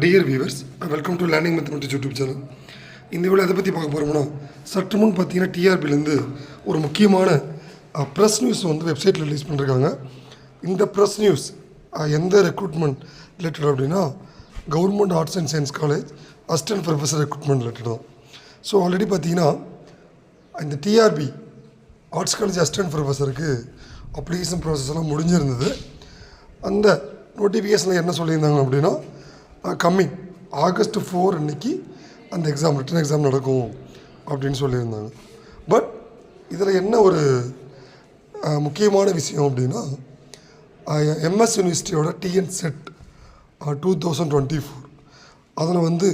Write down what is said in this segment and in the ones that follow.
Dear viewers, welcome to learning mathematics YouTube channel. இந்த video எதை பற்றி பார்க்க போகிறோம்னா, சற்று முன் பார்த்தீங்கன்னா டிஆர்பிலேருந்து ஒரு முக்கியமான ப்ரெஸ் நியூஸ் வந்து வெப்சைட்டில் ரிலீஸ் பண்ணியிருக்காங்க. இந்த ப்ரெஸ் நியூஸ் எந்த ரெக்ரூட்மெண்ட் ரிலேட்டட் அப்படின்னா, government arts and science college assistant professor recruitment related தான். ஸோ ஆல்ரெடி பார்த்தீங்கன்னா இந்த டிஆர்பி ஆர்ட்ஸ் காலேஜ் அசிஸ்டன்ட் ப்ரொஃபஸருக்கு அப்ளிகேஷன் ப்ராசஸ் எல்லாம் முடிஞ்சிருந்தது. அந்த நோட்டிஃபிகேஷனில் என்ன சொல்லியிருந்தாங்க அப்படின்னா, கம்மிங் August 4 அன்றைக்கி அந்த ரிட்டன் எக்ஸாம் நடக்கும் அப்படின்னு சொல்லியிருந்தாங்க. பட் இதில் என்ன ஒரு முக்கியமான விஷயம் அப்படின்னா, எம்எஸ் யூனிவர்சிட்டியோட டிஎன் செட் 2024 அதில் வந்து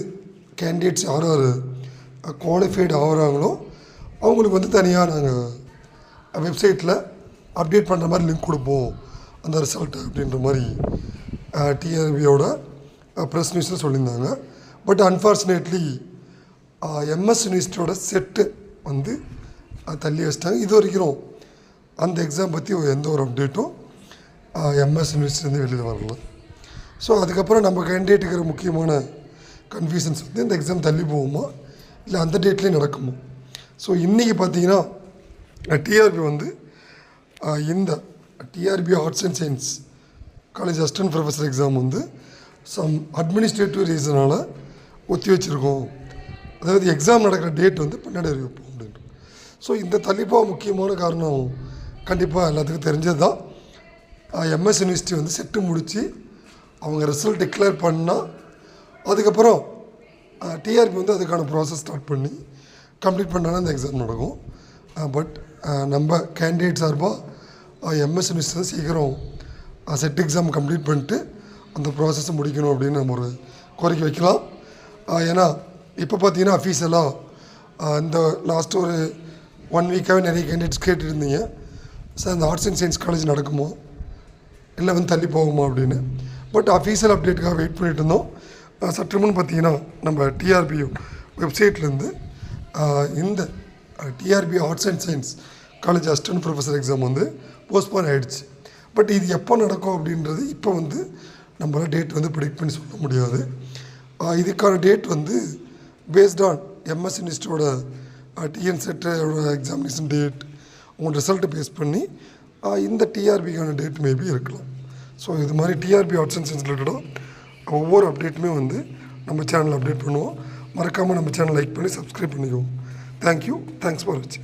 கேண்டிடேட்ஸ் யார் யார் குவாலிஃபைடு ஆகிறாங்களோ அவங்களுக்கு வந்து தனியாக நாங்கள் வெப்சைட்டில் அப்டேட் பண்ணுற மாதிரி லிங்க் கொடுப்போம் அந்த ரிசல்ட்டு அப்படின்ற மாதிரி டிஆர்பியோட ப்ரெஸ் நியூஸில் சொல்லியிருந்தாங்க. பட் அன்ஃபார்ச்சுனேட்லி எம்எஸ் யூனிவர்சிட்டியோட செட்டு வந்து தள்ளி வச்சிட்டாங்க. இது வரைக்கும் அந்த எக்ஸாம் பற்றி எந்த ஒரு அப்டேட்டும் எம்எஸ் யூனிவர்சிட்டிலேருந்து வெளியில் வரல. ஸோ அதுக்கப்புறம் நம்ம கேண்டிடேட்டுக்கு இருக்கிற முக்கியமான கன்ஃபியூஷன்ஸ் வந்து இந்த எக்ஸாம் தள்ளி போகுமா இல்லை அந்த டேட்லேயும் நடக்குமா. ஸோ இன்றைக்கி பார்த்தீங்கன்னா டிஆர்பி வந்து இந்த TRB arts and science college assistant professor exam வந்து சம் அட்மினிஸ்ட்ரேட்டிவ் ரீசனால் ஒத்தி வச்சுருக்கோம். அதாவது எக்ஸாம் நடக்கிற டேட் வந்து பின்னாடி அறிவிப்போம் அப்படின்ட்டு. ஸோ இந்த தள்ளிப்போக முக்கியமான காரணம் கண்டிப்பாக எல்லாத்துக்கும் தெரிஞ்சது தான். எம்எஸ் யூனிவர்சிட்டி வந்து செட்டு முடித்து அவங்க ரிசல்ட் டிக்ளேர் பண்ணால் அதுக்கப்புறம் டிஆர்பி வந்து அதுக்கான ப்ராசஸ் ஸ்டார்ட் பண்ணி கம்ப்ளீட் பண்ணாலும் அந்த எக்ஸாம் நடக்கும். பட் நம்ம கேண்டிடேட் சார்பாக எம்எஸ் யூனிவர்சிட்டி சீக்கிரம் செட் எக்ஸாம் கம்ப்ளீட் பண்ணிட்டு அந்த ப்ராசஸை முடிக்கணும் அப்படின்னு நம்ம ஒரு கோரிக்கை வைக்கலாம். ஏன்னா இப்போ பார்த்தீங்கன்னா அஃபீஷியலாக இந்த லாஸ்ட்டு ஒரு 1 வீக்காகவே நிறைய கேண்டிடேட்ஸ் கேட்டுருந்தீங்க, சார் இந்த ஆர்ட்ஸ் அண்ட் சயின்ஸ் காலேஜ் நடக்குமோ இல்லை வந்து தள்ளி போகுமா அப்படின்னு. பட் அஃபீஷியல் அப்டேட்டுக்காக வெயிட் பண்ணிட்டு இருந்தோம். சற்று முன் பார்த்தீங்கன்னா நம்ம டிஆர்பி வெப்சைட்லேருந்து இந்த TRB arts and science college assistant professor exam வந்து போஸ்ட்போன் ஆகிடுச்சு. பட் இது எப்போ நடக்கும் அப்படின்றது இப்போ வந்து நம்மளால் டேட் வந்து ப்ரிடிக்ட் பண்ணி சொல்ல முடியாது. இதுக்கான டேட் வந்து பேஸ்ட் ஆன் எம்எஸ் யூனிவர்சிட்டியோட டிஎன் செட்டோட எக்ஸாமினேஷன் டேட் உங்கள் ரிசல்ட்டை பேஸ் பண்ணி இந்த டிஆர்பிக்கான டேட் மேபி இருக்கலாம். ஸோ இது மாதிரி டிஆர்பி ஆர்ட்ஸ் அண்ட் சயின்ஸ் ரிலேட்டடாக ஒவ்வொரு அப்டேட்டுமே வந்து நம்ம சேனலில் அப்டேட் பண்ணுவோம். மறக்காமல் நம்ம சேனல் லைக் பண்ணி சப்ஸ்கிரைப் பண்ணிக்குவோம். தேங்க்யூ. தேங்க்ஸ் ஃபார் வாட்சிங்.